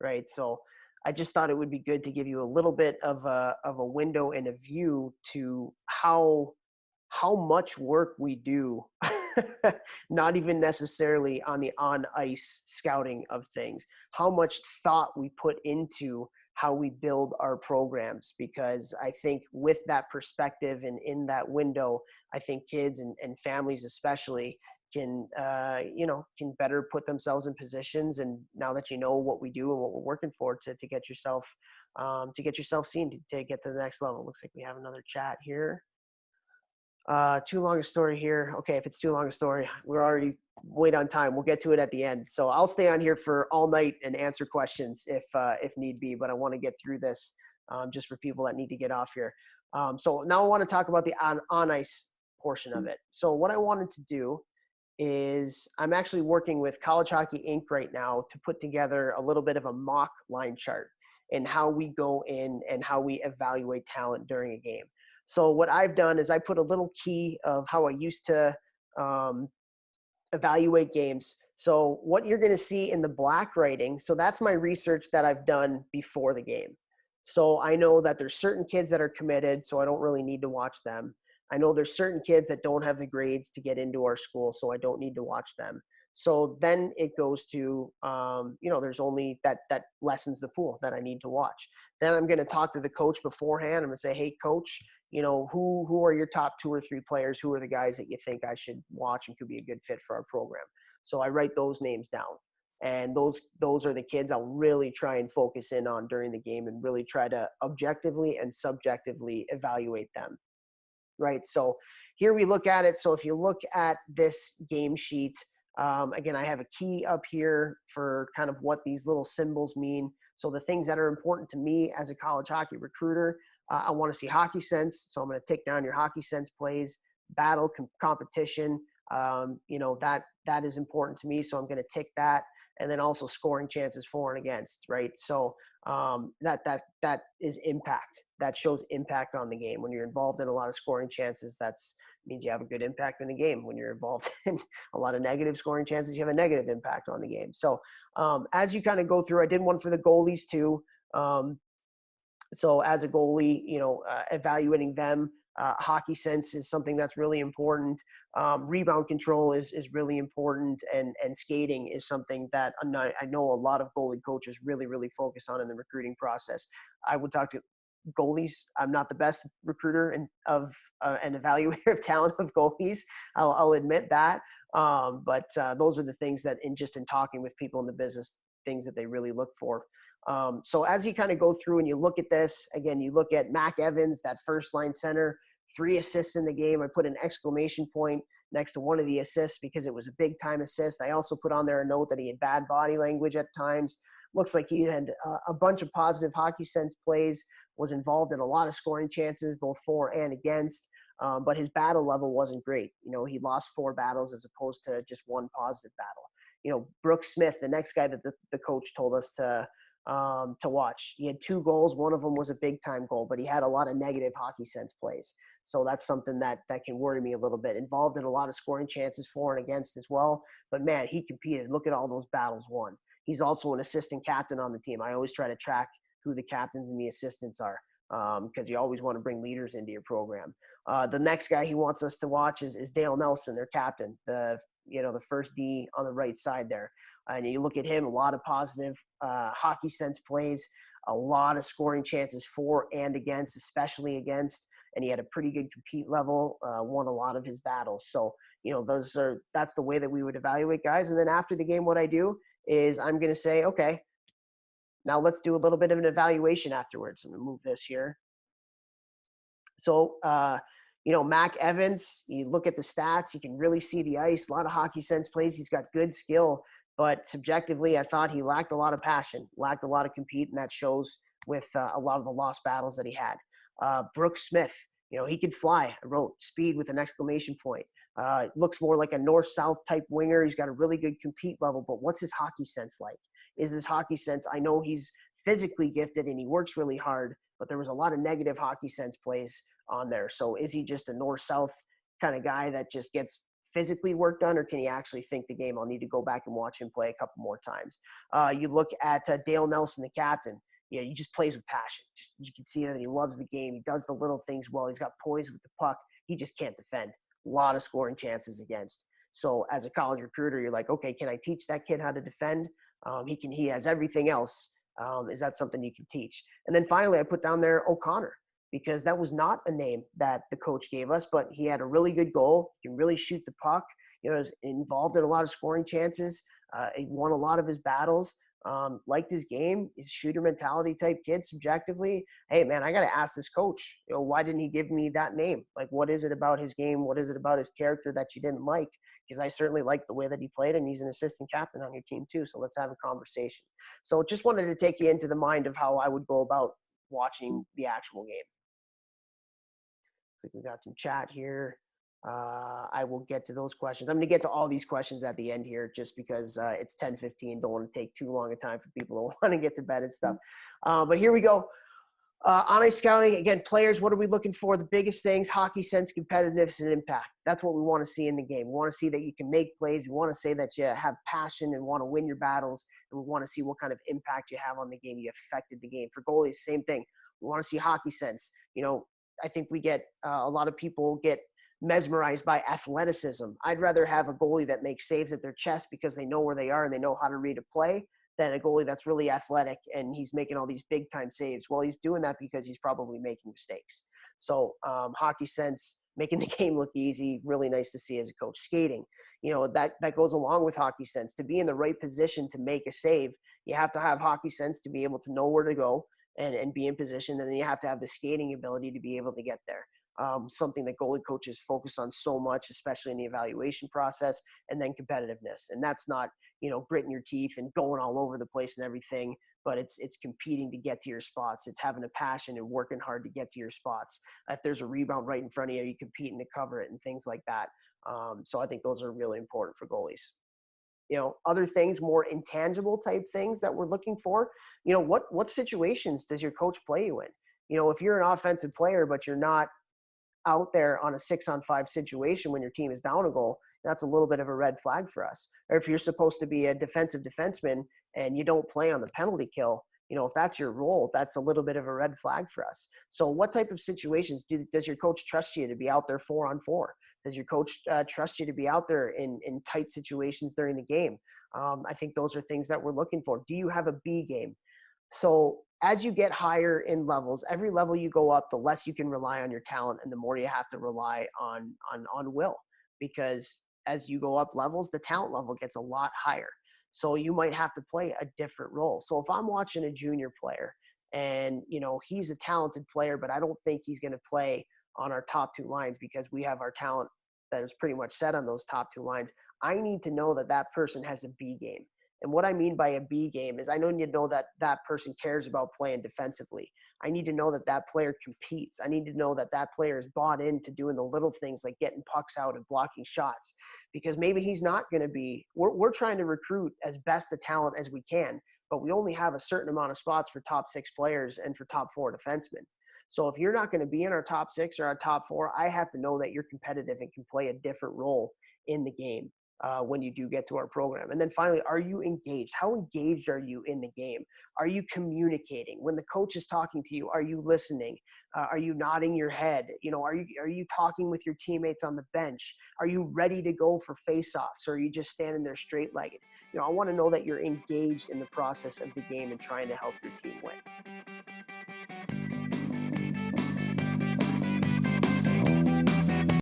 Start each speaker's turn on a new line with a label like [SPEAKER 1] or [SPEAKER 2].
[SPEAKER 1] right? So I just thought it would be good to give you a little bit of a window and a view to how much work we do, not even necessarily on the on ice scouting of things, how much thought we put into how we build our programs. Because I think with that perspective and in that window, I think kids and families especially can, can better put themselves in positions. And now that you know what we do and what we're working for, to get yourself, seen, to get to the next level. Looks like we have another chat here. Too long a story here. Okay, if it's too long a story, we're already wait on time. We'll get to it at the end. So I'll stay on here for all night and answer questions if need be. But I want to get through this just for people that need to get off here. So now I want to talk about the on ice portion of it. So what I wanted to do is I'm actually working with College Hockey Inc. right now to put together a little bit of a mock line chart and how we go in and how we evaluate talent during a game. So what I've done is I put a little key of how I used to evaluate games. So what you're going to see in the black writing, so that's my research that I've done before the game. So I know that there's certain kids that are committed, so I don't really need to watch them. I know there's certain kids that don't have the grades to get into our school, so I don't need to watch them. So then it goes to, there's only that lessens the pool that I need to watch. Then I'm going to talk to the coach beforehand. I'm going to say, hey, coach, who are your top 2 or 3 players? Who are the guys that you think I should watch and could be a good fit for our program? So I write those names down. And those are the kids I'll really try and focus in on during the game and really try to objectively and subjectively evaluate them. Right. So here we look at it. So if you look at this game sheet, again, I have a key up here for kind of what these little symbols mean. So the things that are important to me as a college hockey recruiter, I want to see hockey sense. So I'm going to take down your hockey sense plays, battle, competition. That is important to me. So I'm going to tick that. And then also scoring chances for and against, right? So that is impact. That shows impact on the game. When you're involved in a lot of scoring chances, that means you have a good impact in the game. When you're involved in a lot of negative scoring chances, you have a negative impact on the game. So as you kind of go through, I did one for the goalies too. So as a goalie, evaluating them, hockey sense is something that's really important. Rebound control is really important, and skating is something that I know a lot of goalie coaches really, really focus on in the recruiting process. I would talk to goalies. I'm not the best recruiter and evaluator of talent of goalies. I'll admit that. But those are the things that in talking with people in the business, things that they really look for. So as you kind of go through and you look at this, again, you look at Mac Evans, that first line center, 3 assists in the game. I put an exclamation point next to one of the assists because it was a big time assist. I also put on there a note that he had bad body language at times. Looks like he had a bunch of positive hockey sense plays, was involved in a lot of scoring chances, both for and against. But his battle level wasn't great. He lost 4 battles as opposed to just 1 positive battle. Brooks Smith, the next guy that the coach told us to watch. He had 2 goals. One of them was a big time goal, but he had a lot of negative hockey sense plays. So that's something that can worry me a little bit. Involved in a lot of scoring chances for and against as well. But man, he competed. Look at all those battles won. He's also an assistant captain on the team. I always try to track who the captains and the assistants are because you always want to bring leaders into your program. The next guy he wants us to watch is Dale Nelson, their captain, the first D on the right side there. And you look at him, a lot of positive hockey sense plays, a lot of scoring chances for and against, especially against. And he had a pretty good compete level, won a lot of his battles. So, that's the way that we would evaluate guys. And then after the game, what I do is I'm going to say, okay, now let's do a little bit of an evaluation afterwards. I'm going to move this here. So, Mac Evans, you look at the stats, you can really see the ice, a lot of hockey sense plays. He's got good skill, but subjectively, I thought he lacked a lot of passion, lacked a lot of compete, and that shows with a lot of the lost battles that he had. Brooks Smith, he could fly. I wrote speed with an exclamation point. Looks more like a north-south type winger. He's got a really good compete level, but what's his hockey sense like? Is his hockey sense, I know he's physically gifted and he works really hard, but there was a lot of negative hockey sense plays on there. So is he just a north-south kind of guy that just gets physically work done, or can he actually think the game? I'll need to go back and watch him play a couple more times. You look at Dale Nelson, the captain. He just plays with passion. Just, you can see that he loves the game. He does the little things well. He's got poise with the puck. He just can't defend. A lot of scoring chances against. So as a college recruiter, you're like, okay, can I teach that kid how to defend? He has everything else. Is that something you can teach? And then finally, I put down there O'Connor, because that was not a name that the coach gave us, but he had a really good goal. He can really shoot the puck. Was involved in a lot of scoring chances. He won a lot of his battles. Liked his game. He's a shooter mentality type kid subjectively. Hey, man, I got to ask this coach, why didn't he give me that name? Like, what is it about his game? What is it about his character that you didn't like? Because I certainly like the way that he played, and he's an assistant captain on your team too. So let's have a conversation. So just wanted to take you into the mind of how I would go about watching the actual game. I think we got some chat here. I will get to those questions. I'm going to get to all these questions at the end here, just because it's 10:15. Don't want to take too long a time for people who want to get to bed and stuff. But here we go. On ice scouting, again, players, what are we looking for? The biggest things: hockey sense, competitiveness, and impact. That's what we want to see in the game. We want to see that you can make plays. We want to say that you have passion and want to win your battles. And we want to see what kind of impact you have on the game. You affected the game. For goalies, same thing. We want to see hockey sense. I think we get a lot of people get mesmerized by athleticism. I'd rather have a goalie that makes saves at their chest because they know where they are and they know how to read a play, than a goalie that's really athletic and he's making all these big time saves. Well, he's doing that because he's probably making mistakes. So hockey sense, making the game look easy, really nice to see as a coach. Skating, that goes along with hockey sense. To be in the right position to make a save, you have to have hockey sense to be able to know where to go and be in position. And then you have to have the skating ability to be able to get there. Something that goalie coaches focus on so much, especially in the evaluation process, and then competitiveness. And that's not, gritting your teeth and going all over the place and everything, but it's competing to get to your spots. It's having a passion and working hard to get to your spots. If there's a rebound right in front of you, you competing to cover it and things like that. So I think those are really important for goalies. Other things, more intangible type things that we're looking for, what situations does your coach play you in? If you're an offensive player, but you're not out there on a 6-on-5 situation when your team is down a goal, that's a little bit of a red flag for us. Or if you're supposed to be a defensive defenseman and you don't play on the penalty kill, if that's your role, that's a little bit of a red flag for us. So what type of situations does your coach trust you to be out there 4-on-4? Does your coach trust you to be out there in tight situations during the game? I think those are things that we're looking for. Do you have a B game? So as you get higher in levels, every level you go up, the less you can rely on your talent and the more you have to rely on will, because as you go up levels, the talent level gets a lot higher. So you might have to play a different role. So if I'm watching a junior player and, he's a talented player, but I don't think he's going to play on our top two lines because we have our talent that is pretty much set on those top two lines, I need to know that that person has a B game. And what I mean by a B game is I need to know that that person cares about playing defensively. I need to know that that player competes. I need to know that that player is bought into doing the little things like getting pucks out and blocking shots, because maybe he's not going to be, we're trying to recruit as best the talent as we can, but we only have a certain amount of spots for top 6 players and for top 4 defensemen. So if you're not going to be in our top 6 or our top 4, I have to know that you're competitive and can play a different role in the game. When you do get to our program. And then finally, are you engaged? How engaged are you in the game? Are you communicating? When the coach is talking to you, are you listening? Are you nodding your head? Are you talking with your teammates on the bench? Are you ready to go for face-offs, or are you just standing there straight-legged? I want to know that you're engaged in the process of the game and trying to help your team win.